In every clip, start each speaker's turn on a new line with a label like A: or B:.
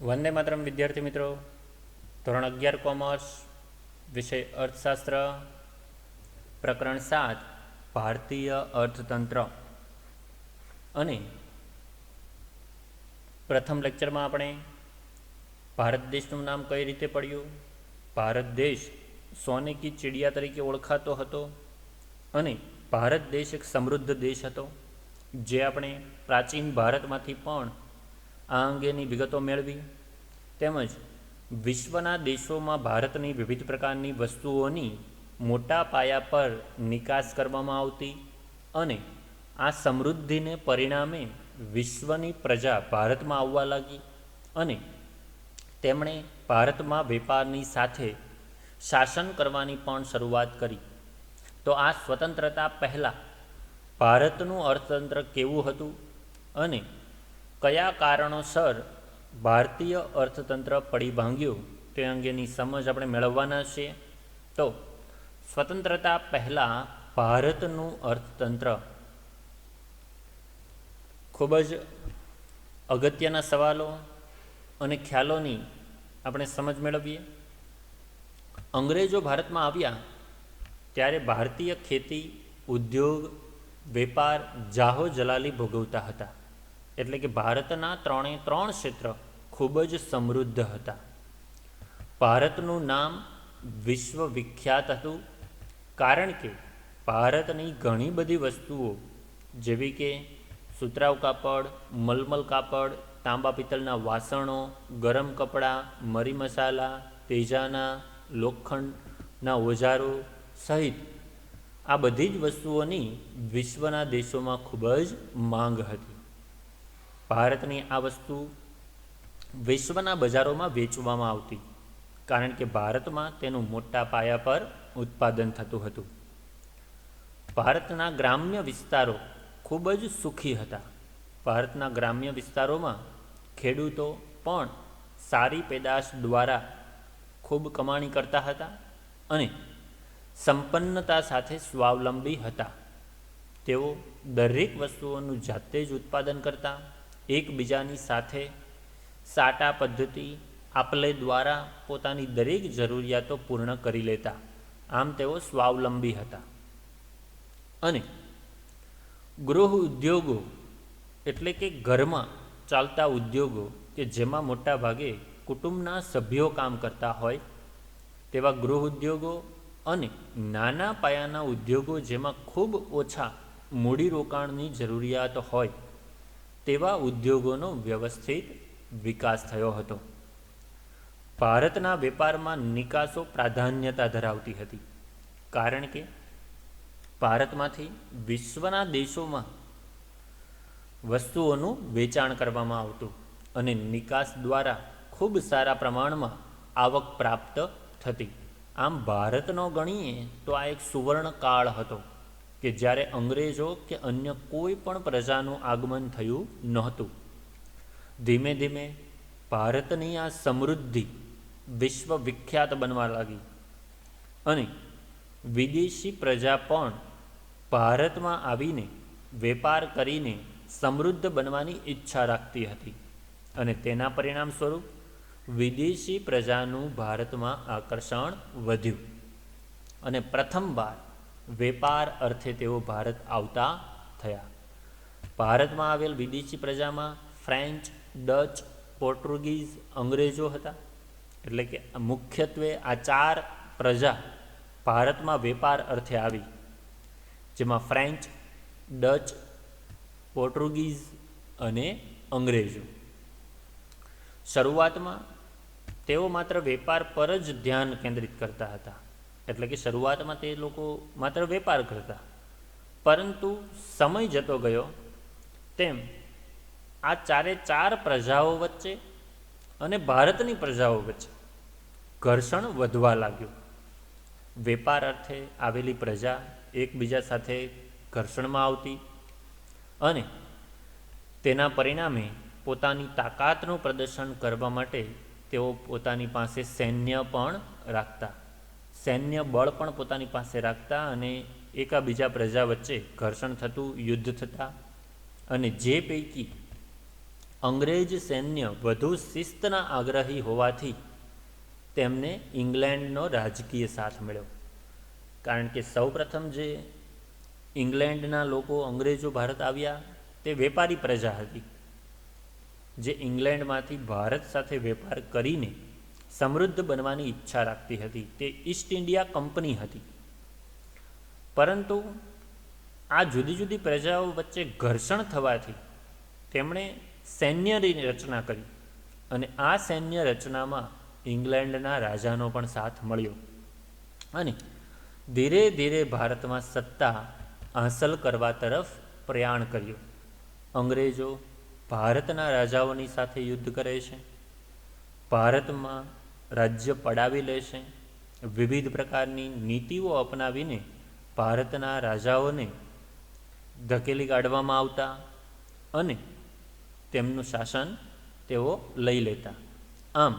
A: વંદે માતરમ વિદ્યાર્થી મિત્રો, ધોરણ 11 કોમર્સ, વિષય અર્થશાસ્ત્ર, પ્રકરણ 7 ભારતીય અર્થતંત્ર. અને પ્રથમ લેક્ચરમાં આપણે ભારત દેશનું નામ કઈ રીતે પડ્યું, ભારત દેશ સોને કી ચિડિયા તરીકે ઓળખાતો હતો અને ભારત દેશ એક સમૃદ્ધ દેશ હતો, જે આપણે પ્રાચીન ભારતમાંથી પણ આ અંગેની વિગતો મેળવી. તેમજ વિશ્વના દેશોમાં ભારતની વિવિધ પ્રકારની વસ્તુઓની મોટા પાયા પર નિકાસ કરવામાં આવતી અને આ સમૃદ્ધિને પરિણામે વિશ્વની પ્રજા ભારતમાં આવવા લાગી અને તેમણે ભારતમાં વેપારની સાથે શાસન કરવાની પણ શરૂઆત કરી. તો આ સ્વતંત્રતા પહેલાં ભારતનું અર્થતંત્ર કેવું હતું અને કયા કારણોસર ભારતીય અર્થતંત્ર પડી ભાંગ્યું તે અંગેની સમજ આપણે મેળવવાના છીએ. તો સ્વતંત્રતા પહેલાં ભારતનું અર્થતંત્ર ખૂબ જ અગત્યના સવાલો અને ખ્યાલોની આપણે સમજ મેળવીએ. અંગ્રેજો ભારતમાં આવ્યા ત્યારે ભારતીય ખેતી, ઉદ્યોગ, વેપાર જાહો જલાલી ભોગવતા હતા. એટલે કે ભારતના 3 ક્ષેત્ર ખૂબ જ સમૃદ્ધ હતા. ભારતનું નામ વિશ્વ વિખ્યાત હતું, કારણ કે ભારતની ઘણી બધી વસ્તુઓ જેવી કે સુતરાઉ કાપડ, મલમલ કાપડ, તાંબા પિત્તળના વાસણો, ગરમ કપડાં, મરી મસાલા, તેજાના, લોખંડના ઓજારો સહિત આ બધી જ વસ્તુઓની વિશ્વના દેશોમાં ખૂબ જ માંગ હતી. ભારતની આ વસ્તુ વિશ્વના બજારોમાં વેચવામાં આવતી, કારણ કે ભારતમાં તેનું મોટા પાયા પર ઉત્પાદન થતું હતું. ભારતના ગ્રામ્ય વિસ્તારો ખૂબ જ સુખી હતા. ભારતના ગ્રામ્ય વિસ્તારોમાં ખેડૂતો પણ સારી પેદાશ દ્વારા ખૂબ કમાણી કરતા હતા અને સંપન્નતા સાથે સ્વાવલંબી હતા. તેઓ દરેક વસ્તુઓનું જાતે જ ઉત્પાદન કરતા, એકબીજાની સાથે સાટા પદ્ધતિ આપલે દ્વારા પોતાની દરેક જરૂરિયાતો પૂર્ણ કરી લેતા. આમ તેઓ સ્વાવલંબી હતા. અને ગૃહ ઉદ્યોગો એટલે કે ઘરમાં ચાલતા ઉદ્યોગો કે જેમાં મોટા ભાગે કુટુંબના સભ્યો કામ કરતા હોય તેવા ગૃહ ઉદ્યોગો અને નાના પાયાના ઉદ્યોગો જેમાં ખૂબ ઓછા મૂડીરોકાણની જરૂરિયાત હોય તેવા ઉદ્યોગોનો વ્યવસ્થિત વિકાસ થયો હતો. ભારતના વેપારમાં નિકાસો પ્રાધાન્યતા ધરાવતી હતી, કારણ કે ભારતમાંથી વિશ્વના દેશોમાં વસ્તુઓનું વેચાણ કરવામાં આવતું અને નિકાસ દ્વારા ખૂબ સારા પ્રમાણમાં આવક પ્રાપ્ત થતી. આમ ભારતનો ગણીએ તો આ એક સુવર્ણ કાળ હતો કે જ્યારે અંગ્રેજો કે અન્ય કોઈ પણ પ્રજાનું આગમન થયું નહોતું. ધીમે ધીમે ભારતની આ સમૃદ્ધિ વિશ્વ વિખ્યાત બનવા લાગી અને વિદેશી પ્રજા પણ ભારતમાં આવીને વેપાર કરીને સમૃદ્ધ બનવાની ઈચ્છા રાખતી હતી અને તેના પરિણામ સ્વરૂપ વિદેશી પ્રજાનું ભારતમાં આકર્ષણ વધ્યું અને પ્રથમવાર વેપાર અર્થે તેઓ ભારત આવતા થયા. ભારતમાં આવેલ વિદેશી પ્રજામાં ફ્રેન્ચ, ડચ, પોર્ટુગીઝ, અંગ્રેજો હતા. એટલે કે મુખ્યત્વે આ 4 પ્રજા ભારતમાં વેપાર અર્થે આવી, જેમાં ફ્રેન્ચ, ડચ, પોર્ટુગીઝ અને અંગ્રેજો. શરૂઆતમાં તેઓ માત્ર વેપાર પર જ ધ્યાન કેન્દ્રિત કરતા હતા. એટલે કે શરૂઆતમાં તે લોકો માત્ર વેપાર કરતા, પરંતુ સમય જતો ગયો તેમ આ 4 પ્રજાઓ વચ્ચે અને ભારતની પ્રજાઓ વચ્ચે ઘર્ષણ વધવા લાગ્યું. વેપાર અર્થે આવેલી પ્રજા એકબીજા સાથે ઘર્ષણમાં આવતી અને તેના પરિણામે પોતાની તાકાતનું પ્રદર્શન કરવા માટે તેઓ પોતાની પાસે સૈન્ય પણ રાખતા, સૈન્ય બળ પણ પોતાની પાસે રાખતા અને એકાબીજા પ્રજા વચ્ચે ઘર્ષણ થતું, યુદ્ધ થતા અને જે પૈકી અંગ્રેજ સૈન્ય વધુ શિસ્તના આગ્રહી હોવાથી તેમને ઇંગ્લેન્ડનો રાજકીય સાથ મળ્યો. કારણ કે સૌપ્રથમ જે ઇંગ્લેન્ડના લોકો અંગ્રેજો ભારત આવ્યા તે વેપારી પ્રજા હતી, જે ઇંગ્લેન્ડમાંથી ભારત સાથે વેપાર કરીને સમૃદ્ધ બનવાની ઈચ્છા રાખતી હતી. તે ઈસ્ટ ઇન્ડિયા કંપની હતી. પરંતુ આ જુદી જુદી પ્રજાઓ વચ્ચે ઘર્ષણ થવાથી તેમણે સૈન્યની રચના કરી અને આ સૈન્ય રચનામાં ઇંગ્લેન્ડના રાજાનો પણ સાથ મળ્યો અને ધીરે ધીરે ભારતમાં સત્તા હાંસલ કરવા તરફ પ્રયાણ કર્યું. અંગ્રેજો ભારતના રાજાઓની સાથે યુદ્ધ કરે છે, ભારતમાં રાજ્ય પડાવી લે છે, વિવિધ પ્રકારની નીતિઓ અપનાવીને ભારતના રાજાઓને ધકેલી કાઢવામાં આવતા અને તેમનું શાસન તેઓ લઈ લેતા. આમ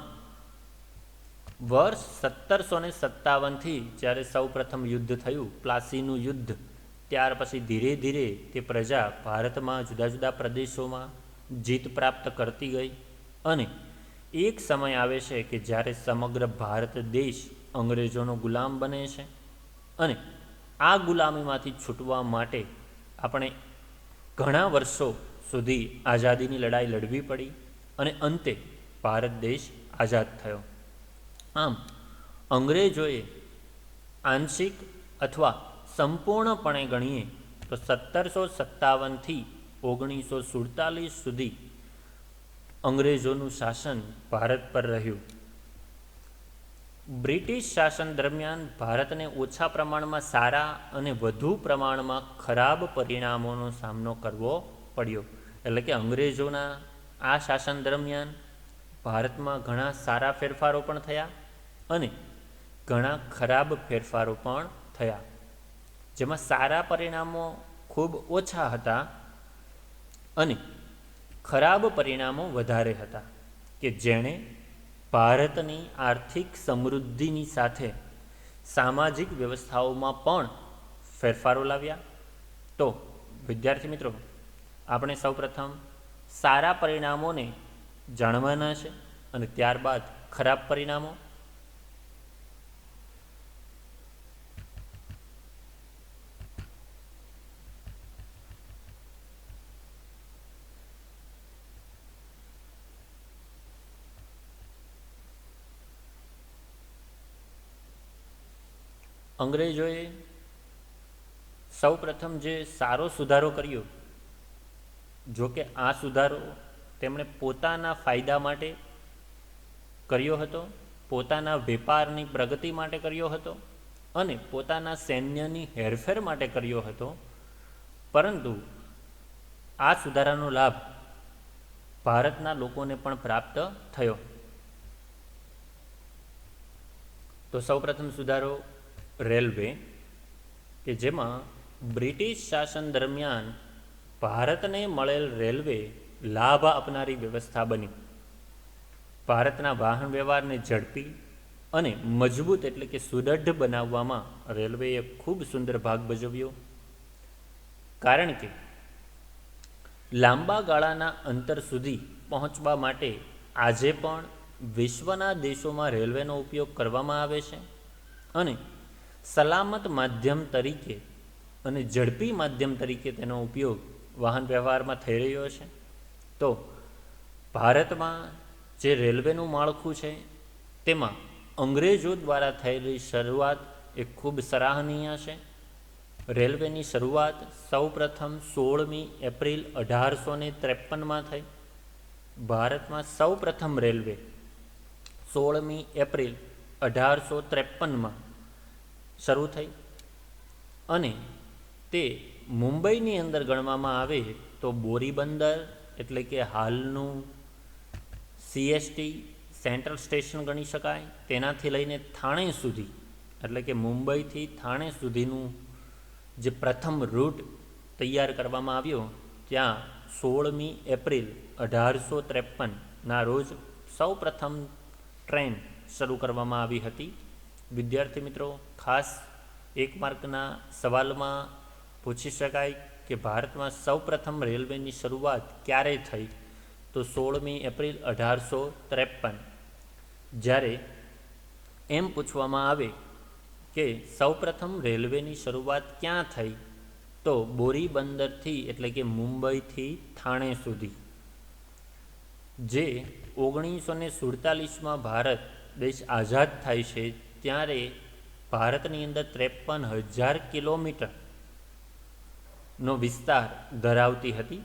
A: વર્ષ 1757થી જ્યારે સૌ પ્રથમ યુદ્ધ થયું, પ્લાસીનું યુદ્ધ, ત્યાર પછી ધીરે ધીરે તે પ્રજા ભારતમાં જુદા જુદા પ્રદેશોમાં જીત પ્રાપ્ત કરતી ગઈ અને એક સમય આવે છે કે જ્યારે સમગ્ર ભારત દેશ અંગ્રેજોનો ગુલામ બને છે અને આ ગુલામીમાંથી છૂટવા માટે આપણે ઘણા વર્ષો સુધી આઝાદીની લડાઈ લડવી પડી અને અંતે ભારત દેશ આઝાદ થયો. આમ અંગ્રેજોએ આંશિક અથવા સંપૂર્ણપણે ગણીએ તો 1757થી 1947 સુધી અંગ્રેજોનું શાસન ભારત પર રહ્યું. બ્રિટિશ શાસન દરમિયાન ભારતને ઓછા પ્રમાણમાં સારા અને વધુ પ્રમાણમાં ખરાબ પરિણામોનો સામનો કરવો પડ્યો. એટલે કે અંગ્રેજોના આ શાસન દરમિયાન ભારતમાં ઘણા સારા ફેરફારો પણ થયા અને ઘણા ખરાબ ફેરફારો પણ થયા, જેમાં સારા પરિણામો ખૂબ ઓછા હતા અને ખરાબ પરિણામો વધારે હતા, કે જેણે ભારતની આર્થિક સમૃદ્ધિની સાથે સામાજિક વ્યવસ્થાઓમાં પણ ફેરફારો લાવ્યા. તો વિદ્યાર્થી મિત્રો, આપણે સૌપ્રથમ સારા પરિણામોને જાણવાના છે અને ત્યારબાદ ખરાબ પરિણામો. અંગ્રેજોએ સૌપ્રથમ જે સારો સુધારો કર્યો, જો કે આ સુધારો તેમણે પોતાના ફાયદા માટે કર્યો હતો, પોતાના વેપારની પ્રગતિ માટે કર્યો હતો અને પોતાના સૈન્યની હેરફેર માટે કર્યો હતો. પરંતુ આ સુધારાનો લાભ ભારતના લોકોને પણ પ્રાપ્ત થયો. તો સૌપ્રથમ સુધારો રેલવે, કે જેમાં બ્રિટિશ શાસન દરમિયાન ભારતને મળેલ રેલવે લાભ આપનારી વ્યવસ્થા બની. ભારતના વાહન વ્યવહારને ઝડપી અને મજબૂત એટલે કે સુદૃઢ બનાવવામાં રેલવેએ ખૂબ સુંદર ભાગ ભજવ્યો. કારણ કે લાંબા ગાળાના અંતર સુધી પહોંચવા માટે આજે પણ વિશ્વના દેશોમાં રેલવેનો ઉપયોગ કરવામાં આવે છે અને સલામત માધ્યમ તરીકે અને ઝડપી માધ્યમ તરીકે તેનો ઉપયોગ વાહન વ્યવહારમાં થઈ રહ્યો છે. તો ભારતમાં જે રેલવેનું માળખું છે તેમાં અંગ્રેજો દ્વારા થયેલી શરૂઆત એ ખૂબ સરાહનીય છે. રેલવેની શરૂઆત સૌપ્રથમ 16મી એપ્રિલ 1853માં થઈ. ભારતમાં સૌપ્રથમ રેલવે 16મી એપ્રિલ 1853માં શરૂ થઈ અને તે મુંબઈની અંદર ગણવામાં આવે તો બોરીબંદર એટલે કે હાલનું CST સેન્ટ્રલ સ્ટેશન ગણી શકાય, તેનાથી લઈને થાણે સુધી એટલે કે મુંબઈથી થાણે સુધીનું જે પ્રથમ રૂટ તૈયાર કરવામાં આવ્યો, ત્યાં 16મી એપ્રિલ 1853ના રોજ સૌ પ્રથમ ટ્રેન શરૂ કરવામાં આવી હતી. વિદ્યાર્થી મિત્રો, ખાસ 1 માર્કના સવાલમાં પૂછી શકાય કે ભારતમાં સૌપ્રથમ રેલવેની શરૂઆત ક્યારે થઈ, તો 16મી એપ્રિલ 1853. જ્યારે એમ પૂછવામાં આવે કે સૌપ્રથમ રેલવેની શરૂઆત ક્યાં થઈ, તો બોરી બંદરથી એટલે કે મુંબઈથી થાણે સુધી. જે 1947માં ભારત દેશ આઝાદ થાય છે ત્યારે ભારતની અંદર 53,000 કિલોમીટરનો વિસ્તાર ધરાવતી હતી.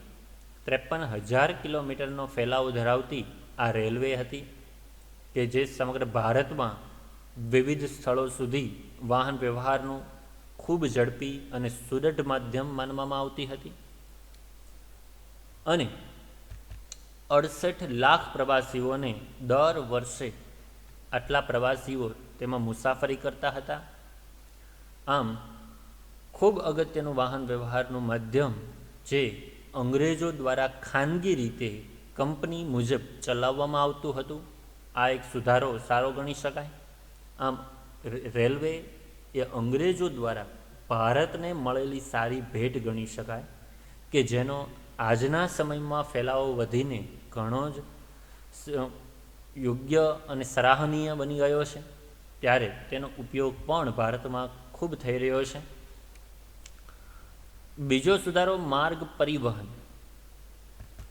A: 53,000 કિલોમીટરનો ફેલાવો ધરાવતી આ રેલવે હતી કે જે સમગ્ર ભારતમાં વિવિધ સ્થળો સુધી વાહન વ્યવહારનું ખૂબ ઝડપી અને સુદૃઢ માધ્યમ માનવામાં આવતી હતી. અને 68 લાખ પ્રવાસીઓને દર વર્ષે આટલા પ્રવાસીઓ તેમાં મુસાફરી કરતા હતા. આમ ખૂબ અગત્યનું વાહન વ્યવહારનું માધ્યમ જે અંગ્રેજો દ્વારા ખાનગી રીતે કંપની મુજબ ચલાવવામાં આવતું હતું, આ એક સુધારો સારો ગણી શકાય. આમ રેલવે એ અંગ્રેજો દ્વારા ભારતને મળેલી સારી ભેટ ગણી શકાય કે જેનો આજના સમયમાં ફેલાવો વધીને ઘણો જ યોગ્ય અને સરાહનીય બની ગયો છે. ત્યારે તેનો ઉપયોગ પણ ભારતમાં ખૂબ થઈ રહ્યો છે. બીજો સુધારો માર્ગ પરિવહન.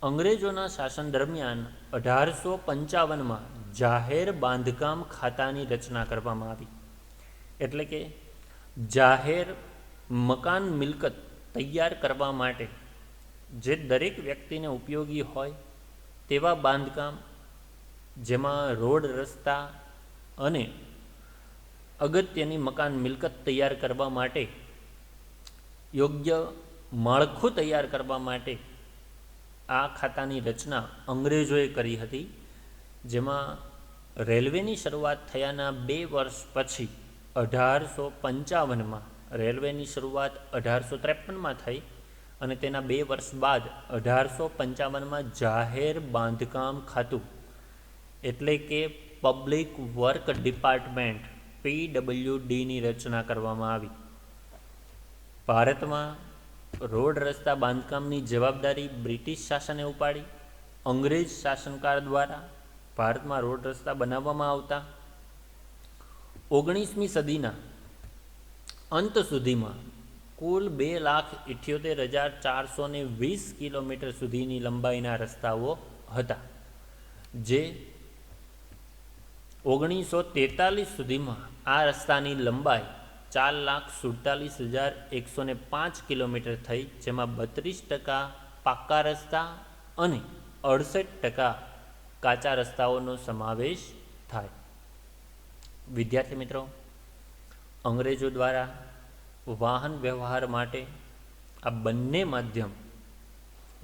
A: અંગ્રેજોના શાસન દરમિયાન 1855માં જાહેર બાંધકામ ખાતાની રચના કરવામાં આવી. એટલે કે જાહેર મકાન મિલકત તૈયાર કરવા માટે જે દરેક વ્યક્તિને ઉપયોગી હોય તેવા બાંધકામ, જેમાં રોડ, રસ્તા અને અગત્યની મકાન મિલકત તૈયાર કરવા માટે યોગ્ય માળખું તૈયાર કરવા માટે આ ખાતાની રચના અંગ્રેજોએ કરી હતી. જેમાં રેલવેની શરૂઆત થયાના 2 વર્ષ પછી 1855માં રેલવેની શરૂઆત 1853માં થઈ અને તેના 2 વર્ષ બાદ 1855માં જાહેર બાંધકામ ખાતું એટલે કે પબ્લિક વર્ક ડિપાર્ટમેન્ટ PWDની રચના કરવામાં આવી. ભારતમાં રોડ રસ્તા બાંધકામની જવાબદારી બ્રિટિશ શાસને ઉપાડી. અંગ્રેજ શાસનકાળ દ્વારા ભારતમાં રોડ રસ્તા બનાવવામાં આવતા. 19મી સદીના અંત સુધીમાં કુલ 2,78,420 કિલોમીટર સુધીની લંબાઈના રસ્તાઓ હતા, જે 1943 સુધીમાં આ રસ્તાની લંબાઈ 4,47,105 કિલોમીટર થઈ, જેમાં 32% પાક્કા રસ્તા અને 68% કાચા રસ્તાઓનો સમાવેશ થાય. વિદ્યાર્થી મિત્રો, અંગ્રેજો દ્વારા વાહન વ્યવહાર માટે આ બંને માધ્યમ,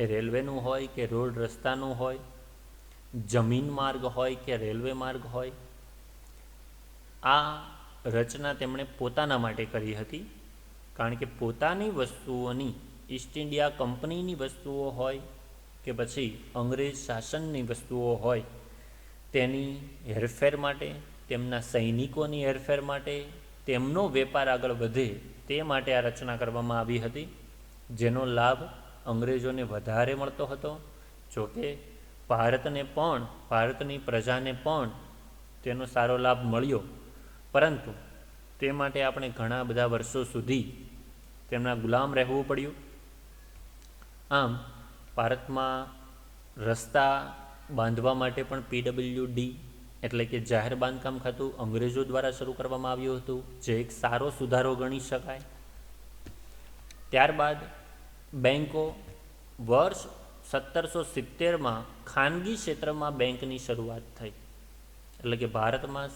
A: એ રેલવેનું હોય કે રોડ રસ્તાનું હોય, જમીન માર્ગ હોય કે રેલવે માર્ગ હોય, આ રચના તેમણે પોતાના માટે કરી હતી. કારણ કે પોતાની વસ્તુઓની, ઈસ્ટ ઇન્ડિયા કંપનીની વસ્તુઓ હોય કે પછી અંગ્રેજ શાસનની વસ્તુઓ હોય, તેની હેરફેર માટે, તેમના સૈનિકોની હેરફેર માટે, તેમનો વેપાર આગળ વધે તે માટે આ રચના કરવામાં આવી હતી, જેનો લાભ અંગ્રેજોને વધારે મળતો હતો. જોકે ભારતને પણ, ભારતની પ્રજાને પણ તેનો સારો લાભ મળ્યો, પરંતુ તે માટે આપણે ઘણા બધા વર્ષો સુધી તેમના ગુલામ રહેવું પડ્યું. આમ ભારતમાં રસ્તા બાંધવા માટે પણ PWD એટલે કે જાહેર બાંધકામ ખાતું અંગ્રેજો દ્વારા શરૂ કરવામાં આવ્યું હતું, જે એક સારો સુધારો ગણી શકાય. ત્યારબાદ બેન્કો. વર્ષ 1770માં ખાનગી ક્ષેત્રમાં બેન્કની શરૂઆત થઈ. એટલે કે ભારતમાં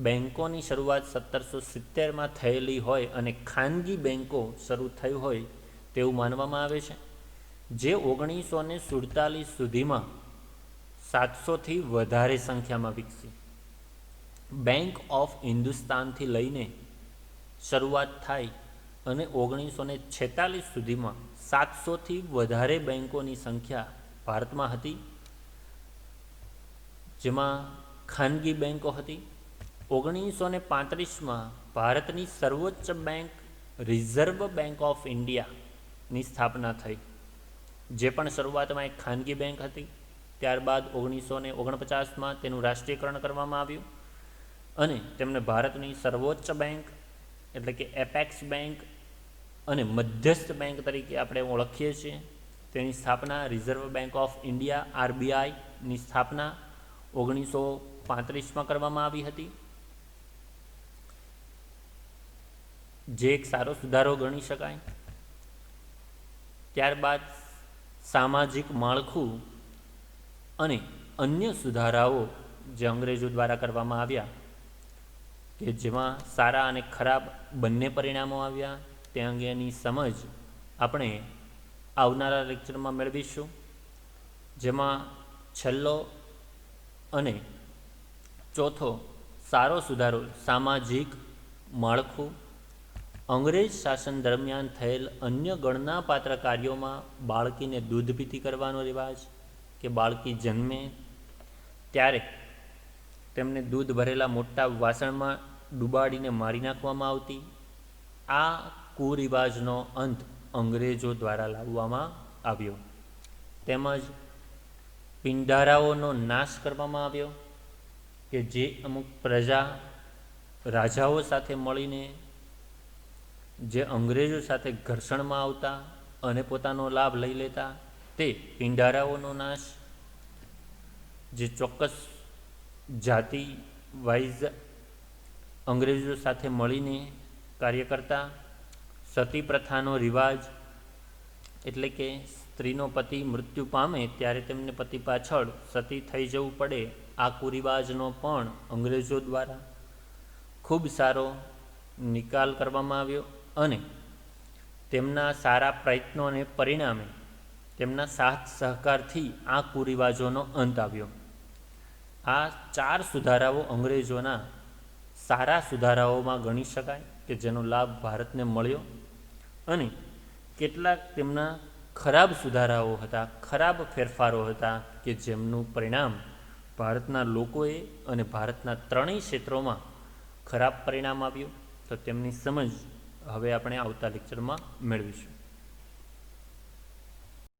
A: બેન્કોની શરૂઆત 1770માં થયેલી હોય અને ખાનગી બેન્કો શરૂ થઈ હોય તેવું માનવામાં આવે છે, જે 1947 સુધીમાં 700થી વધારે સંખ્યામાં વિકસી. બેંક ઓફ હિન્દુસ્તાનથી લઈને શરૂઆત થાય અને 1946 સુધીમાં 700થી વધારે બેન્કોની સંખ્યા ભારતમાં હતી, જેમાં ખાનગી બેન્કો હતી. 1935માં ભારતની સર્વોચ્ચ બેંક રિઝર્વ બેંક ઓફ ઇન્ડિયાની સ્થાપના થઈ, જે પણ શરૂઆતમાં એક ખાનગી બેંક હતી. ત્યારબાદ 1949માં તેનું રાષ્ટ્રીયકરણ કરવામાં આવ્યું અને તેમને ભારતની સર્વોચ્ચ બેંક એટલે કે એપેક્સ બેંક અને મધ્યસ્થ બેંક તરીકે આપણે ઓળખીએ છીએ તેની સ્થાપના રિઝર્વ બેંક ઓફ ઇન્ડિયા આરબીઆઈની સ્થાપના 1935માં કરવામાં આવી હતી, જે એક સારો સુધારો ગણી શકાય. ત્યારબાદ સામાજિક માળખું અને અન્ય સુધારાઓ જે અંગ્રેજો દ્વારા કરવામાં આવ્યા કે જેમાં સારા અને ખરાબ બંને પરિણામો આવ્યા તે અંગેની સમજ આપણે આવનારા લેક્ચરમાં મેળવીશું, જેમાં છેલ્લો અને ચોથો સારો સુધારો સામાજિક માળખું, અંગ્રેજ શાસન દરમિયાન થયેલ અન્ય ગણનાપાત્ર કાર્યોમાં બાળકીને દૂધ પીતી કરવાનો રિવાજ કે બાળકી જન્મે ત્યારે તેમને દૂધ ભરેલા મોટા વાસણમાં ડૂબાડીને મારી નાખવામાં આવતી, આ કુરિવાજનો અંત અંગ્રેજો દ્વારા લાવવામાં આવ્યો. તેમજ પિંડારાઓનો નાશ કરવામાં આવ્યો કે જે અમુક પ્રજા રાજાઓ સાથે મળીને જે અંગ્રેજો સાથે ઘર્ષણમાં આવતા અને પોતાનો લાભ લઈ લેતા તે પિંડારાઓનો નાશ, જે ચોક્કસ જાતિ વાઇઝ અંગ્રેજો સાથે મળીને કાર્ય કરતા, સતી પ્રથાનો રિવાજ એટલે કે સ્ત્રીનો પતિ મૃત્યુ પામે ત્યારે તેમને પતિ પાછળ સતી થઈ જવું પડે, આ કુરિવાજનો પણ અંગ્રેજો દ્વારા ખૂબ સારો નિકાલ કરવામાં આવ્યો અને તેમના સારા પ્રયત્નોને પરિણામે તેમના સાથ સહકારથી આ કુરિવાજોનો અંત આવ્યો. આ 4 સુધારાઓ અંગ્રેજોના સારા સુધારાઓમાં ગણી શકાય કે જેનો લાભ ભારતને મળ્યો અને કેટલાક તેમના ખરાબ સુધારાઓ હતા, ખરાબ ફેરફારો હતા કે જેમનું પરિણામ ભારતના લોકોએ અને ભારતના ત્રણેય ક્ષેત્રોમાં ખરાબ પરિણામ આવ્યું. તો તેમની સમજ હવે આપણે આવતા લેક્ચરમાં મેળવીશું.